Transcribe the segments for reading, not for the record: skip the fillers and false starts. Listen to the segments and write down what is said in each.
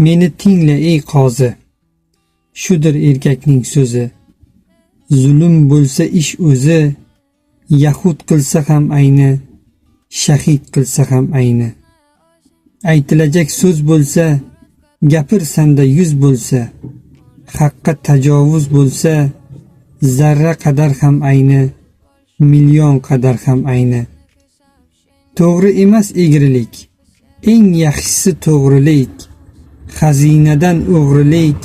Meni tingla ey qozi, shudir erkakning so'zi. Zulm bo'lsa ish o'zi, yahud qilsa ham ayni, shahid qilsa ham ayni. Aytilajak so'z bo'lsa, gapir sanda yuz bo'lsa, haqqa tajovuz bo'lsa, zarra qadar ham ayni, million qadar ham ayni. To'g'ri emas egrilik, eng yaxshisi to'g'rilik. Xazinadan o'g'rilik,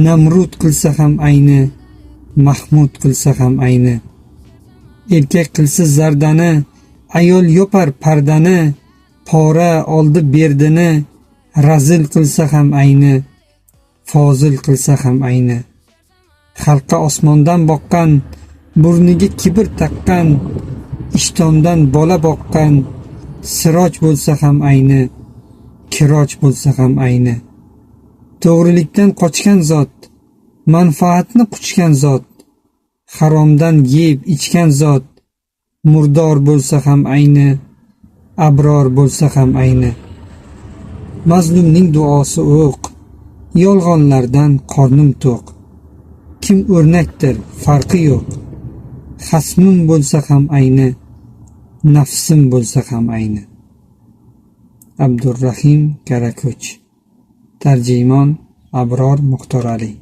Namrud qilsa ham ayni, Mahmud qilsa ham ayni. Erkak qilsa zardani, ayol yopar pardani, pora oldi berdini, razil qilsa ham ayni, fozil qilsa ham ayni. Xalqqa osmondan boqqan, burniga kibr taqqan, ishtondan bola boqqan, siroj bo'lsa ham ayni, kiroj bo'lsa ham ayni. To'g'rilikdan qochgan zot, manfaatni quchgan zot, haromdan yeb ichgan zot, murdor bo'lsa ham ayni, abror bo'lsa ham ayni. Mazlumning duosi o'q, yolg'onlardan qornim to'q. Kim o'rnakdir, farqi yo'q. Xasmim bo'lsa ham ayni, nafsim bo'lsa ham ayni. Abdurrahim Karako'ch. Tarjimon Abror Muxtorali.